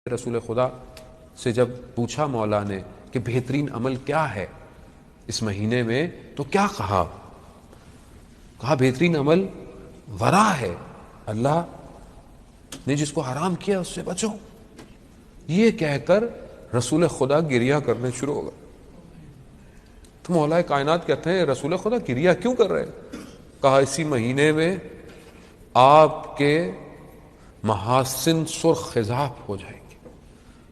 رسول خدا سے جب پوچھا مولا نے کہ بہترین عمل کیا ہے اس مہینے میں، تو کیا کہا بہترین عمل ورا ہے، اللہ نے جس کو حرام کیا اس سے بچو۔ یہ کہہ کر رسول خدا گریہ کرنے شروع ہو گئے۔ تو مولا کائنات کہتے ہیں رسول خدا گریہ کیوں کر رہے ہیں؟ کہا اسی مہینے میں آپ کے محاسن سرخ خضاب ہو جائیں گے،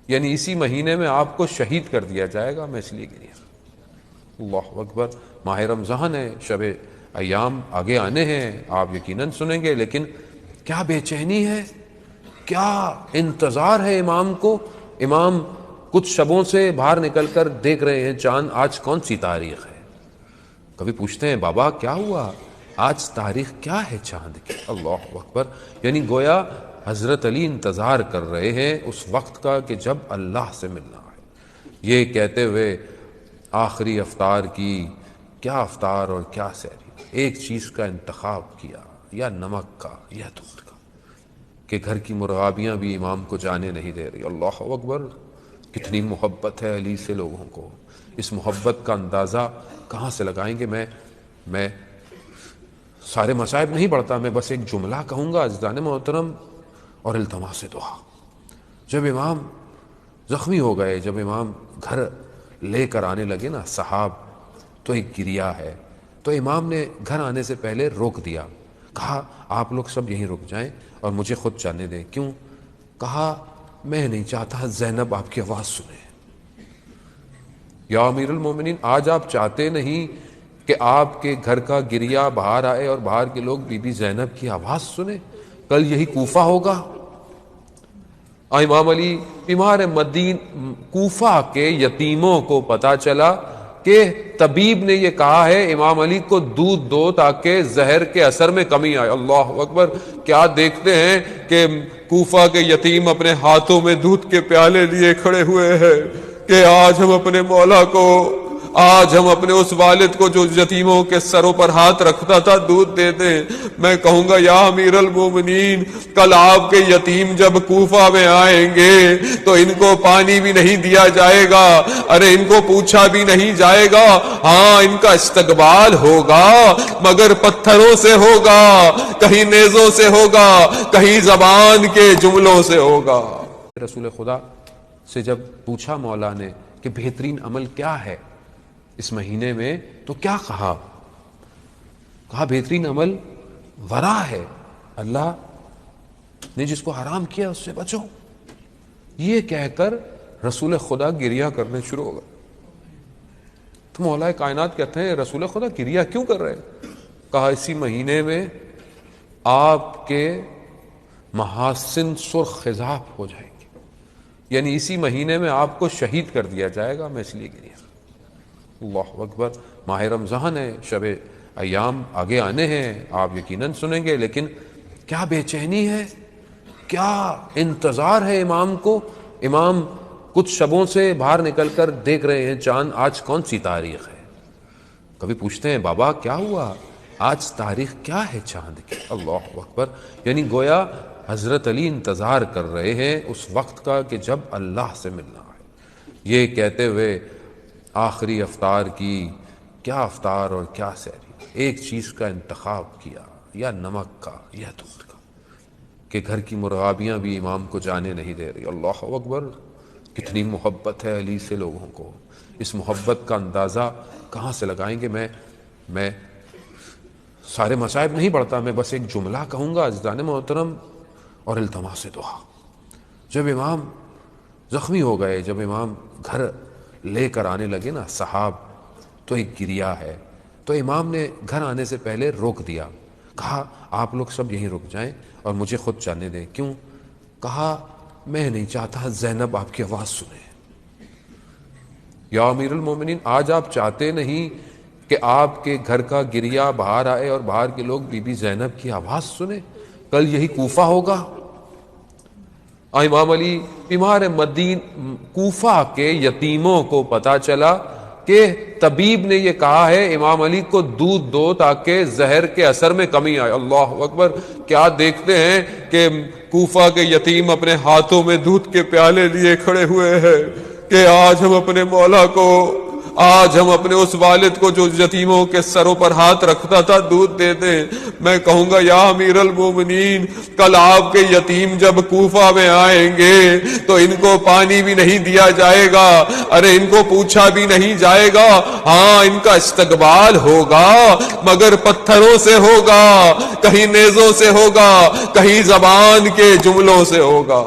یعنی اسی مہینے میں آپ کو شہید کر دیا جائے گا، میں اس لیے گریہ۔ اللہ اکبر، ماہ رمضان ہے، شب ایام آگے آنے ہیں، آپ یقیناً سنیں گے، لیکن کیا بے چینی ہے، کیا انتظار ہے امام کو۔ امام کچھ شبوں سے باہر نکل کر دیکھ رہے ہیں چاند، آج کون سی تاریخ ہے؟ کبھی پوچھتے ہیں بابا کیا ہوا، آج تاریخ کیا ہے چاند کی؟ اللہ اکبر، یعنی گویا حضرت علی انتظار کر رہے ہیں اس وقت کا کہ جب اللہ سے ملنا ہے۔ یہ کہتے ہوئے آخری افطار کی، کیا افطار اور کیا سحری، ایک چیز کا انتخاب کیا، یا نمک کا یا دودھ کا، کہ گھر کی مرغابیاں بھی امام کو جانے نہیں دے رہی۔ اللہ اکبر، کتنی محبت ہے علی سے لوگوں کو۔ اس محبت کا اندازہ کہاں سے لگائیں گے؟ میں سارے مصائب نہیں پڑھتا، میں بس ایک جملہ کہوں گا عزیزان محترم اور التماس دعا۔ جب امام زخمی ہو گئے، جب امام گھر لے کر آنے لگے نا صحاب، تو ایک گریہ ہے، تو امام نے گھر آنے سے پہلے روک دیا، کہا آپ لوگ سب یہیں رک جائیں اور مجھے خود جانے دیں۔ کیوں؟ کہا میں نہیں چاہتا زینب آپ کی آواز سنے۔ یا امیر المومنین، آج آپ چاہتے نہیں کہ آپ کے گھر کا گریہ باہر آئے اور باہر کے لوگ بی بی زینب کی آواز سنیں؟ کل یہی کوفہ ہوگا۔ امام علی بیمار مدین، کوفہ کے یتیموں کو پتا چلا کہ طبیب نے یہ کہا ہے امام علی کو دودھ دو تاکہ زہر کے اثر میں کمی آئے۔ اللہ اکبر، کیا دیکھتے ہیں کہ کوفہ کے یتیم اپنے ہاتھوں میں دودھ کے پیالے لیے کھڑے ہوئے ہیں کہ آج ہم اپنے مولا کو، آج ہم اپنے اس والد کو جو یتیموں کے سروں پر ہاتھ رکھتا تھا دودھ دے دیں۔ میں کہوں گا یا امیر المومنین، کل آپ کے یتیم جب کوفہ میں آئیں گے تو ان کو پانی بھی نہیں دیا جائے گا، ارے ان کو پوچھا بھی نہیں جائے گا۔ ہاں ان کا استقبال ہوگا مگر پتھروں سے ہوگا، کہیں نیزوں سے ہوگا، کہیں زبان کے جملوں سے ہوگا۔ رسول خدا سے جب پوچھا مولا نے کہ بہترین عمل کیا ہے اس مہینے میں، تو کیا کہا بہترین عمل ورا ہے، اللہ نے جس کو حرام کیا اس سے بچو۔ یہ کہہ کر رسول خدا گریہ کرنے شروع ہو گئے۔ تو مولا کائنات کہتے ہیں رسول خدا گریہ کیوں کر رہے ہیں؟ کہا اسی مہینے میں آپ کے محاسن سرخ خضاب ہو جائیں گے، یعنی اسی مہینے میں آپ کو شہید کر دیا جائے گا، میں اس لیے گریہ۔ اللہ اکبر، ماہ رمضان ہے، شب ایام آگے آنے ہیں، آپ یقیناً سنیں گے، لیکن کیا بے چینی ہے، کیا انتظار ہے امام کو۔ امام کچھ شبوں سے باہر نکل کر دیکھ رہے ہیں چاند، آج کون سی تاریخ ہے؟ کبھی پوچھتے ہیں بابا کیا ہوا، آج تاریخ کیا ہے چاند کی؟ اللہ اکبر، یعنی گویا حضرت علی انتظار کر رہے ہیں اس وقت کا کہ جب اللہ سے ملنا ہے۔ یہ کہتے ہوئے آخری افطار کی، کیا افطار اور کیا سحری، ایک چیز کا انتخاب کیا، یا نمک کا یا دودھ کا، کہ گھر کی مرغابیاں بھی امام کو جانے نہیں دے رہی۔ اللہ اکبر، کتنی محبت ہے علی سے لوگوں کو۔ اس محبت کا اندازہ کہاں سے لگائیں گے؟ میں سارے مصائب نہیں پڑھتا، میں بس ایک جملہ کہوں گا عزیزان محترم اور التماس دعا۔ جب امام زخمی ہو گئے، جب امام گھر لے کر آنے لگے نا صحاب، تو ایک گریہ ہے، تو امام نے گھر آنے سے پہلے روک دیا، کہا آپ لوگ سب یہیں رک جائیں اور مجھے خود جانے دیں۔ کیوں؟ کہا میں نہیں چاہتا زینب آپ کی آواز سنے۔ یا امیر المومنین، آج آپ چاہتے نہیں کہ آپ کے گھر کا گریہ باہر آئے اور باہر کے لوگ بی بی زینب کی آواز سنیں؟ کل یہی کوفہ ہوگا۔ امام علی بیمار مدین، کوفہ کے یتیموں کو پتا چلا کہ طبیب نے یہ کہا ہے امام علی کو دودھ دو تاکہ زہر کے اثر میں کمی آئے. اللہ اکبر. کیا دیکھتے ہیں کہ کوفہ کے یتیم اپنے ہاتھوں میں دودھ کے پیالے لیے کھڑے ہوئے ہیں کہ آج ہم اپنے مولا کو، آج ہم اپنے اس والد کو جو یتیموں کے سروں پر ہاتھ رکھتا تھا دودھ دے دیں. میں کہوں گا یا امیر المومنین، کل آپ کے یتیم جب کوفہ میں آئیں گے تو ان کو پانی بھی نہیں دیا جائے گا، ارے ان کو پوچھا بھی نہیں جائے گا. ہاں ان کا استقبال ہوگا مگر پتھروں سے ہوگا، کہیں نیزوں سے ہوگا، کہیں زبان کے جملوں سے ہوگا.